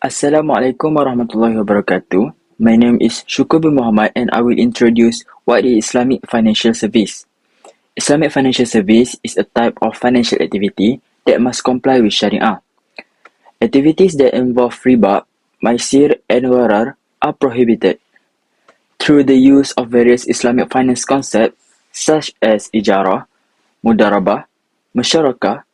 Assalamualaikum warahmatullahi wabarakatuh. My name is SHUKOR bin MOHAMAD and I will introduce what is Islamic Financial Service. Islamic Financial Service is a type of financial activity that must comply with Sharia. Activities that involve riba, maisir, and warar are prohibited. Through the use of various Islamic finance concepts such as ijarah, mudarabah, musyarakah,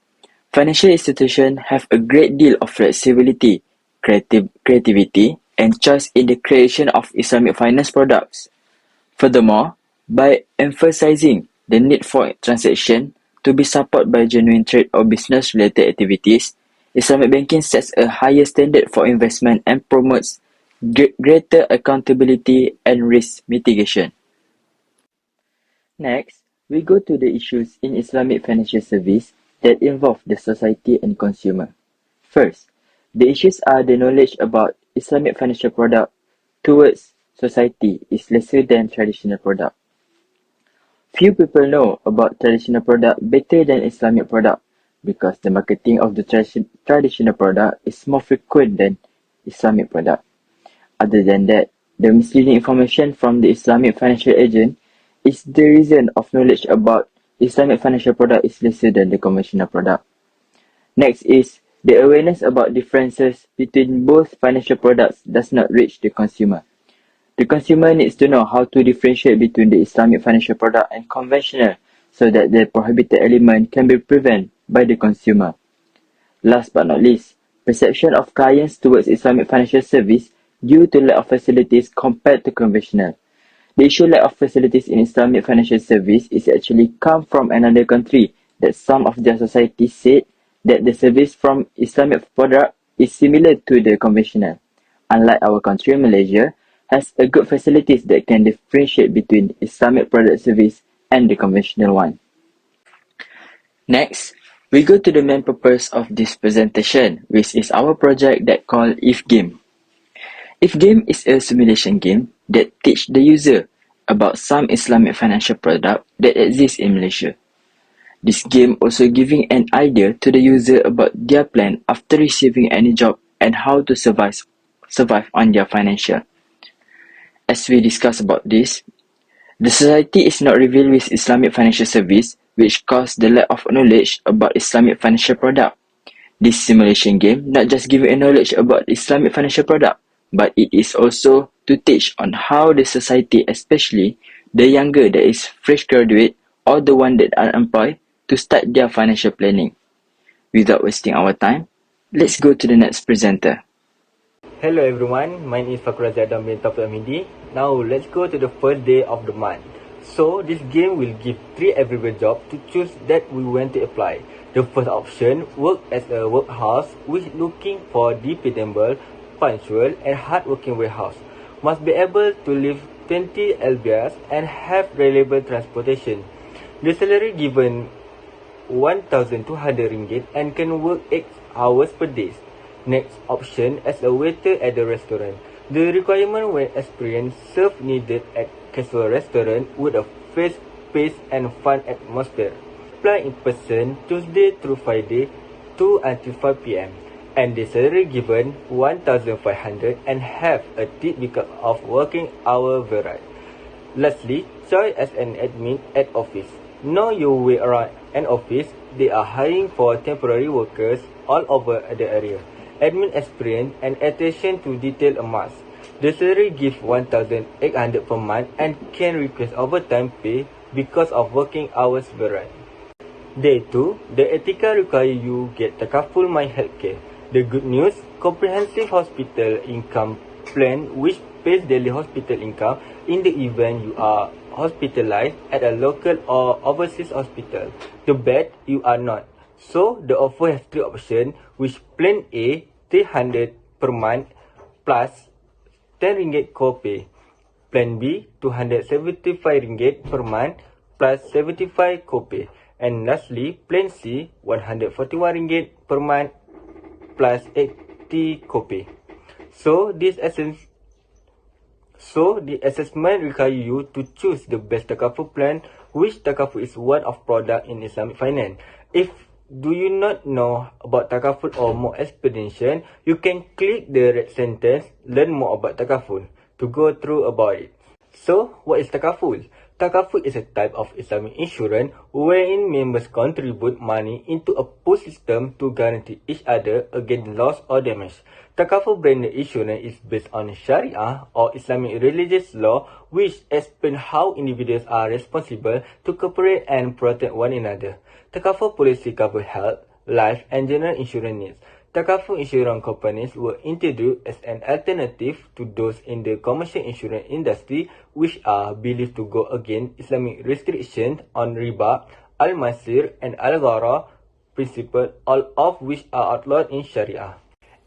financial institutions have a great deal of flexibility, creativity, and choice in the creation of Islamic finance products. Furthermore, by emphasizing the need for transaction to be supported by genuine trade or business-related activities, Islamic banking sets a higher standard for investment and promotes greater accountability and risk mitigation. Next, we go to the issues in Islamic financial service that involve the society and consumer. First, the issues are the knowledge about Islamic financial product towards society is lesser than traditional product. Few people know about traditional product better than Islamic product because the marketing of the traditional product is more frequent than Islamic product. Other than that, the misleading information from the Islamic financial agent is the reason of knowledge about Islamic financial product is lesser than the conventional product. Next is the awareness about differences between both financial products does not reach the consumer. The consumer needs to know how to differentiate between the Islamic financial product and conventional so that the prohibited element can be prevented by the consumer. Last but not least, perception of clients towards Islamic financial service due to lack of facilities compared to conventional. The issue lack of facilities in Islamic financial service is actually come from another country that some of their societies said that the service from Islamic product is similar to the conventional. Unlike our country, Malaysia has a good facilities that can differentiate between Islamic product service and the conventional one. Next, we go to the main purpose of this presentation, which is our project that called If Game. If Game is a simulation game that teach the user about some Islamic financial product that exists in Malaysia. This game also giving an idea to the user about their plan after receiving any job and how to survive on their financial. As we discuss about this, the society is not revealed with Islamic financial service, which caused the lack of knowledge about Islamic financial product. This simulation game not just giving a knowledge about Islamic financial product, but it is also to teach on how the society, especially the younger that is fresh graduate or the one that are unemployed, to start their financial planning. Without wasting our time, let's go to the next presenter. Hello everyone, my name is FAKHRURRADZY bin HAMIDI. Now let's go to the first day of the month. So this game will give 3 available jobs to choose that we want to apply. The first option, work as a workhouse, which looking for dependable, punctual and hard-working warehouse. Must be able to live 20 lbs and have reliable transportation. The salary given RM1,200 and can work 8 hours per day. Next option, as a waiter at the restaurant. The requirement when experience serve needed at casual restaurant with a fast-paced and fun atmosphere. Apply in person Tuesday through Friday 2 until 5 p.m. and the salary given RM1,500 and have a tip because of working hour variety. Lastly, join as an admin at office. Know your way around an office. They are hiring for temporary workers all over the area. Admin experience and attention to detail a must. The salary give 1,800 per month and can request overtime pay because of working hours vary. Day 2, the ethical require you get takaful my healthcare. The good news, comprehensive hospital income plan which pays daily hospital income in the event you are hospitalized at a local or overseas hospital. The bad, you are not. So the offer has 3 options, which plan A 300 per month plus RM10 copay. Plan B RM275 per month plus 75 copay. And lastly, plan C RM141 per month plus 80 copay. So the assessment require you to choose the best takaful plan, which takaful is one of product in Islamic finance. If do you not know about takaful or more explanation, you can click the red sentence, learn more about takaful, to go through about it. So, what is takaful? Takaful is a type of Islamic insurance wherein members contribute money into a pool system to guarantee each other against loss or damage. Takaful branded insurance is based on Sharia or Islamic religious law, which explain how individuals are responsible to cooperate and protect one another. Takaful policy cover health, life and general insurance needs. Takaful insurance companies were introduced as an alternative to those in the commercial insurance industry, which are believed to go against Islamic restrictions on riba, al-masir and al-ghara principle, all of which are outlawed in Sharia.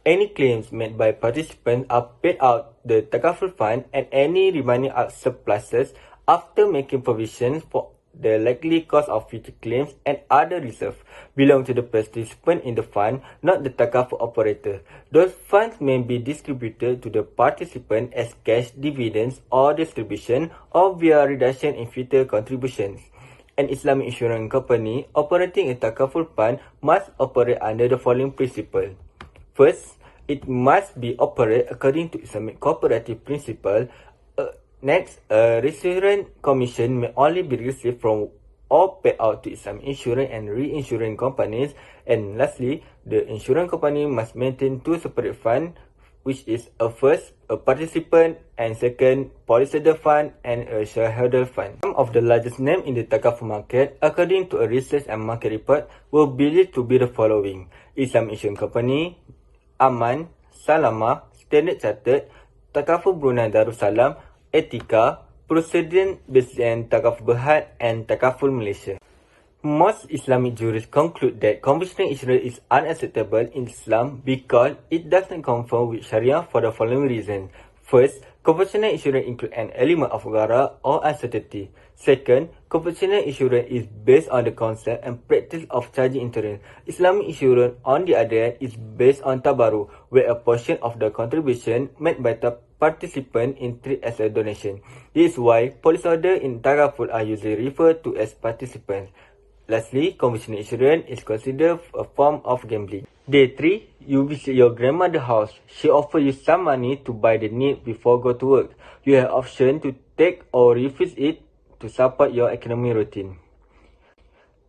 Any claims made by participants are paid out the takaful fund, and any remaining surpluses after making provisions for the likely cost of future claims and other reserves belong to the participant in the fund, not the takaful operator. Those funds may be distributed to the participant as cash dividends or distribution, or via reduction in future contributions. An Islamic insurance company operating a takaful fund must operate under the following principle. First, it must be operated according to Islamic cooperative principle. Next, a reinsurance commission may only be received from or paid out to Islamic insurance and reinsurance companies. And lastly, the insurance company must maintain two separate funds, which is first, a participant, and second, policyholder fund and a shareholder fund. Some of the largest names in the takaful market, according to a research and market report, were believed to be the following: Islamic Insurance Company, AIMAN, Salama, Standard Chartered, Takaful Brunei Darussalam, Etika, Proceeding Besian Takaful Berhad, and Takaful Malaysia. Most Islamic jurists conclude that conventional insurance is unacceptable in Islam because it does not conform with Sharia for the following reasons. First, conventional insurance includes an element of ghara or uncertainty. Second, conventional insurance is based on the concept and practice of charging insurance. Islamic insurance, on the other hand, is based on tabaru, where a portion of the contribution made by the participant is treated as a donation. This is why policyholders in takaful are usually referred to as participants. Lastly, conventional insurance is considered a form of gambling. Day 3, you visit your grandmother's house. She offers you some money to buy the need before go to work. You have option to take or refuse it to support your economic routine.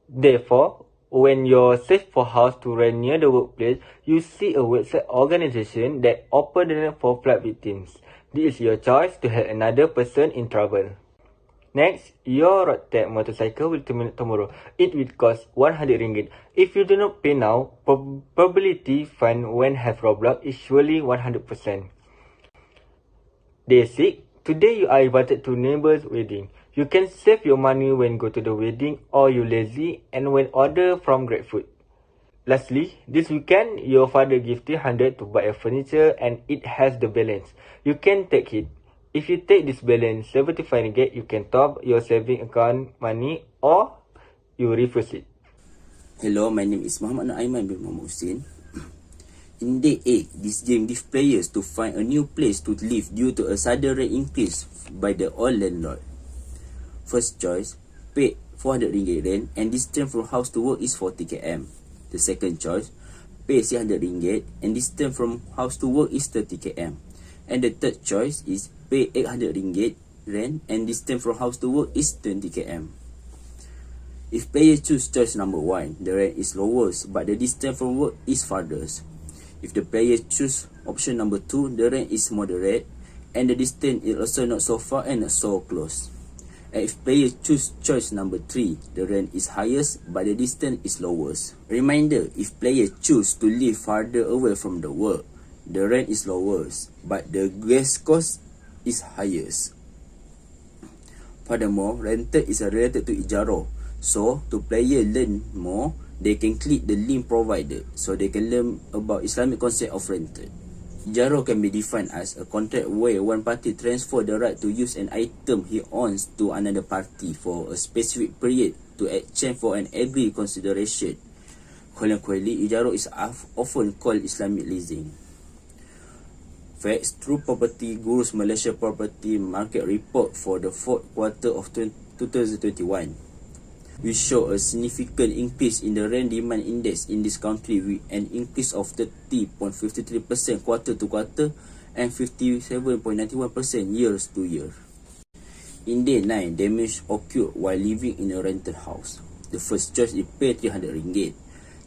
Therefore, when you search for house to rent near the workplace, you see a website organization that offers the net for flood victims. This is your choice to help another person in trouble. Next, your road tax motorcycle will terminate tomorrow. It will cost 100 ringgit. If you do not pay now, probability fine when have roadblock is surely 100%. Day 6. Today you are invited to neighbor's wedding. You can save your money when go to the wedding, or you lazy and when order from GrabFood. Lastly, this weekend your father gives 300 to buy a furniture and it has the balance. You can take it. If you take this balance, 75 ringgit, you can top your saving account money or you reverse it. Hello, my name is Muhammad AIMAN bin Muhammad HUSSEIN. In day 8, this game gives players to find a new place to live due to a sudden rate increase by the old landlord. First choice, pay 400 ringgit rent and distance from house to work is 40 km. The second choice, pay 600 ringgit and distance from house to work is 30 km. And the third choice is pay 800 ringgit rent and distance from house to work is 20 km. If player choose choice number 1, the rent is lowest but the distance from work is farthest. If the player choose option number 2, the rent is moderate and the distance is also not so far and not so close. And if player choose choice number 3, the rent is highest but the distance is lowest. Reminder, if player choose to live farther away from the work, the rent is lowest but the gas cost is highest. Furthermore, rental is related to ijaro. So, to player learn more, they can click the link provided so they can learn about Islamic concept of rental. Ijaro can be defined as a contract where one party transfer the right to use an item he owns to another party for a specific period to exchange for an agreed consideration. Colloquially, ijaro is often called Islamic leasing. Facts: True Property Guru's Malaysia Property Market Report for the 4th quarter of 2021. We show a significant increase in the rent demand index in this country with an increase of 30.53% quarter to quarter and 57.91% years to year. In day 9, damage occurred while living in a rental house. The first choice is pay RM300.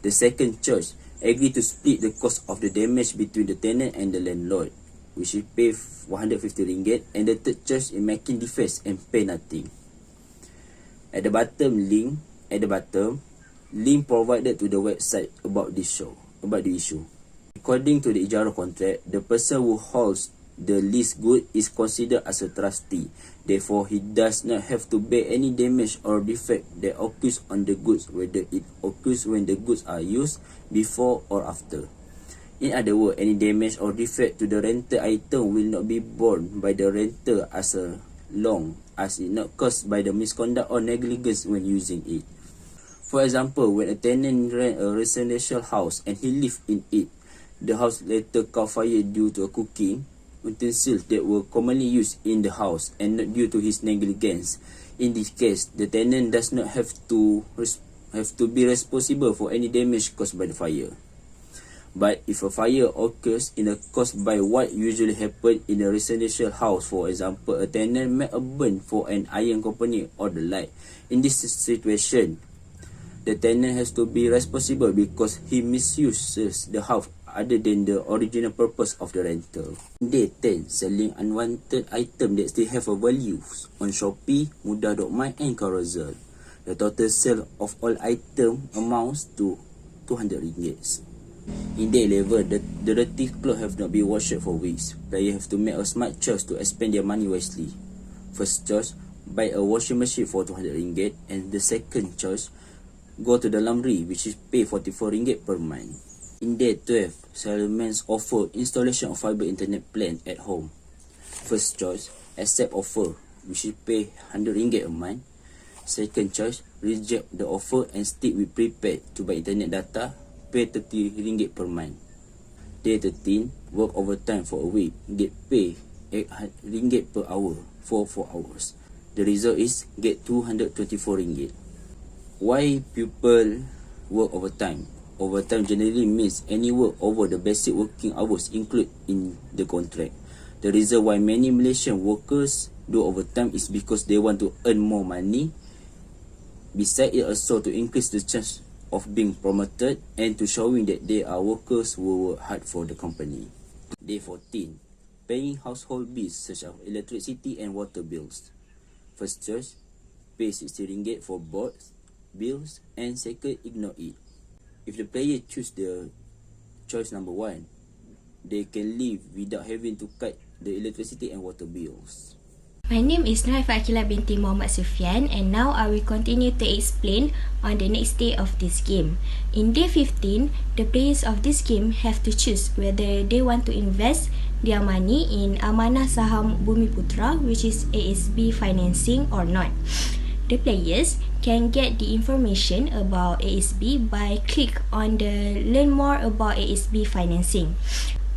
The second choice agree to split the cost of the damage between the tenant and the landlord, which is pay RM150, and the third choice is making defense and pay nothing. At the bottom, link provided to the website about the issue. According to the Ijara contract, the person who holds the leased good is considered as a trustee. Therefore, he does not have to bear any damage or defect that occurs on the goods, whether it occurs when the goods are used, before or after. In other words, any damage or defect to the rental item will not be borne by the renter as long as it not caused by the misconduct or negligence when using it. For example, when a tenant rent a residential house and he lives in it, the house later caught fire due to a cooking utensils that were commonly used in the house and not due to his negligence. In this case, the tenant does not have to be responsible for any damage caused by the fire. But if a fire occurs caused by what usually happens in a residential house, for example, a tenant may burn for an iron company or the like, in this situation, the tenant has to be responsible because he misuses the house other than the original purpose of the rental. Day 10, selling unwanted items that still have a value on Shopee, Mudah.my and Carousel. The total sale of all items amounts to RM200. In day 11, the dirty clothes have not been washed for weeks. Players have to make a smart choice to spend their money wisely. First choice, buy a washing machine for RM200, and the second choice, go to the laundry, which is pay RM44 per month. In day 12, salesmen offer installation of fiber internet plan at home. First choice, accept offer, which is pay RM100 a month. Second choice, reject the offer and stick with prepaid to buy internet data, pay RM30 per month. Day 13, work overtime for a week, get pay RM8 per hour for 4 hours. The result is get RM224. Why people work overtime? Overtime generally means any work over the basic working hours included in the contract. The reason why many Malaysian workers do overtime is because they want to earn more money. Besides, it also to increase the chance of being promoted and to showing that they are workers who work hard for the company. Day 14, paying household bills such as electricity and water bills. First choice, pay RM60 for both bills, and second, ignore it. If the player choose the choice number 1, they can live without having to cut the electricity and water bills. My name is AQEELA binti Muhammad SUFIAN, and now I will continue to explain on the next day of this game. In day 15, the players of this game have to choose whether they want to invest their money in Amanah Saham Bumiputra, which is ASB financing, or not. The players can get the information about ASB by click on the learn more about ASB financing.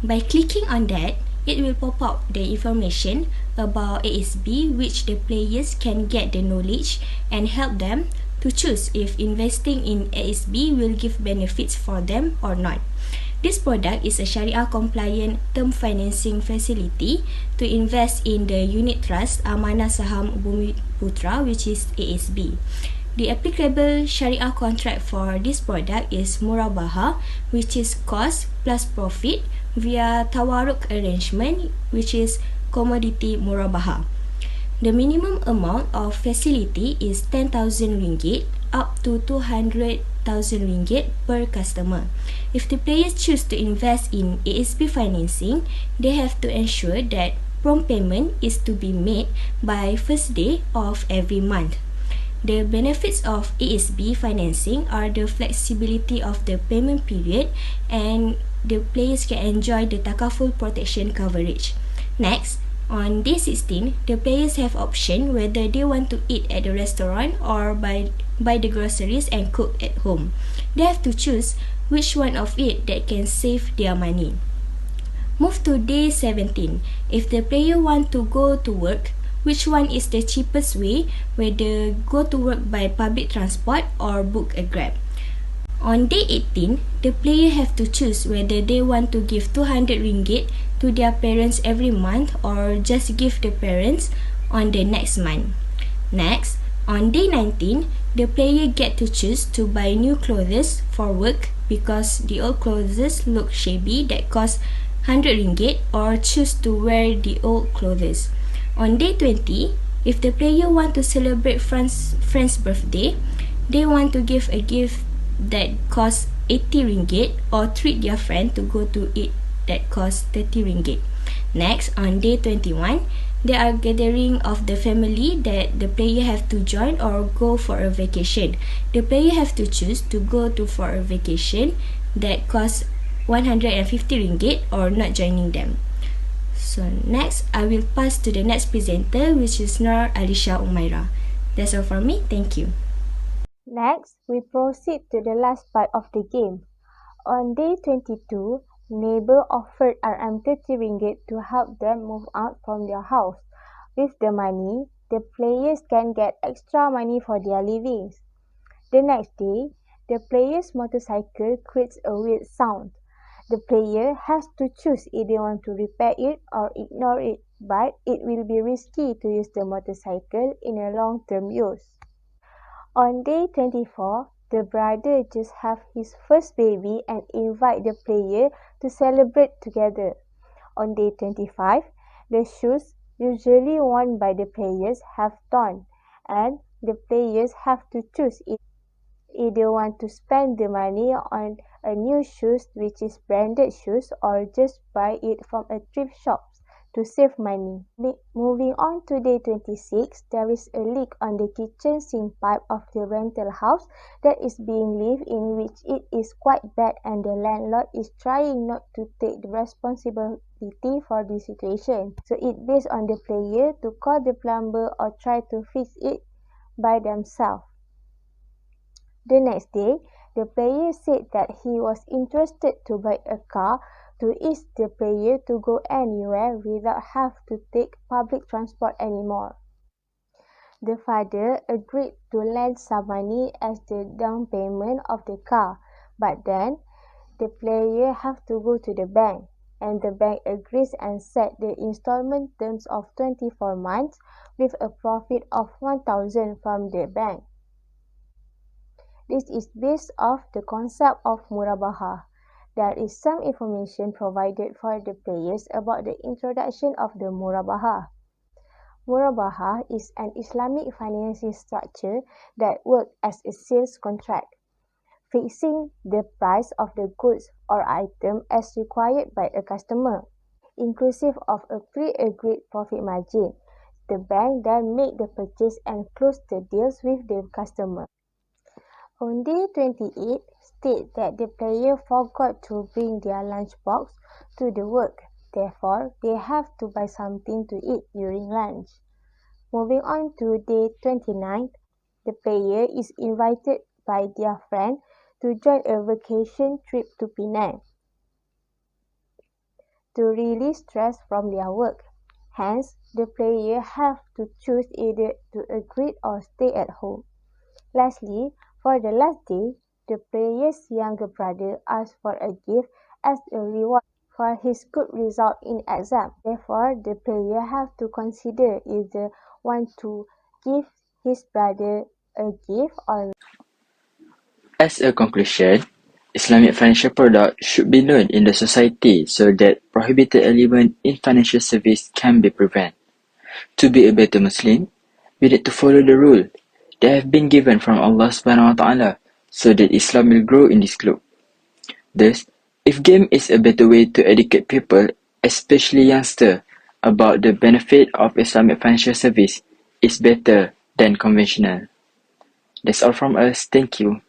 By clicking on that, it will pop up the information about ASB, which the players can get the knowledge and help them to choose if investing in ASB will give benefits for them or not. This product is a Sharia compliant term financing facility to invest in the unit trust Amanah Saham Bumiputra, which is ASB. The applicable Sharia contract for this product is Murabaha, which is cost plus profit via Tawaruk arrangement, which is commodity Murabaha. The minimum amount of facility is RM10,000 up to RM200,000 per customer. If the players choose to invest in ASB financing, they have to ensure that prompt payment is to be made by first day of every month. The benefits of ASB financing are the flexibility of the payment period, and the players can enjoy the takaful protection coverage. Next, on day 16, the players have option whether they want to eat at the restaurant or buy the groceries and cook at home. They have to choose which one of it that can save their money. Move to day 17. If the player want to go to work which one is the cheapest way, whether go to work by public transport or book a Grab. On day 18, the player have to choose whether they want to give 200 ringgit to their parents every month or just give the parents on the next month. Next, on day 19, the player get to choose to buy new clothes for work because the old clothes look shabby that cost 100 ringgit, or choose to wear the old clothes. On day 20, if the player want to celebrate friend's birthday, they want to give a gift that costs 80 ringgit or treat their friend to go to eat that costs 30 ringgit. Next, on day 21, there are gathering of the family that the player have to join or go for a vacation. The player have to choose to go to for a vacation that costs 150 ringgit or not joining them. So next, I will pass to the next presenter, which is Nur Alisha UMAIRA. That's all from me. Thank you. Next, we proceed to the last part of the game. On day 22, neighbor offered RM30 ringgit to help them move out from their house. With the money, the players can get extra money for their livings. The next day, the player's motorcycle creates a weird sound. The player has to choose if they want to repair it or ignore it, but it will be risky to use the motorcycle in a long-term use. On day 24, the brother just have his first baby and invite the player to celebrate together. On day 25, the shoes usually worn by the players have torn, and the players have to choose if they want to spend the money on a new shoes, which is branded shoes, or just buy it from a thrift shop to save money. Moving on to day 26, there is a leak on the kitchen sink pipe of the rental house that is being lived in, which it is quite bad, and the landlord is trying not to take the responsibility for the situation. So it based on the player to call the plumber or try to fix it by themselves. The next day, the player said that he was interested to buy a car to ease the player to go anywhere without have to take public transport anymore. The father agreed to lend some money as the down payment of the car, but then the player have to go to the bank, and the bank agrees and set the installment terms of 24 months with a profit of 1,000 from the bank. This is based off the concept of murabaha. There is some information provided for the players about the introduction of the murabaha. Murabaha is an Islamic financing structure that works as a sales contract, fixing the price of the goods or item as required by a customer, inclusive of a pre-agreed profit margin. The bank then make the purchase and close the deals with the customer. On day 28, state that the player forgot to bring their lunchbox to the work. Therefore, they have to buy something to eat during lunch. Moving on to day 29, the player is invited by their friend to join a vacation trip to Penang to release stress from their work. Hence, the player have to choose either to agree or stay at home. Lastly, for the last day, the player's younger brother asked for a gift as a reward for his good result in exam. Therefore, the player have to consider if they want to give his brother a gift or not. As a conclusion, Islamic financial products should be known in the society so that prohibited element in financial service can be prevented. To be a better Muslim, we need to follow the rule that have been given from Allah subhanahu wa ta'ala so that Islam will grow in this globe. Thus, if game is a better way to educate people, especially youngsters, about the benefit of Islamic financial service, is better than conventional. That's all from us. Thank you.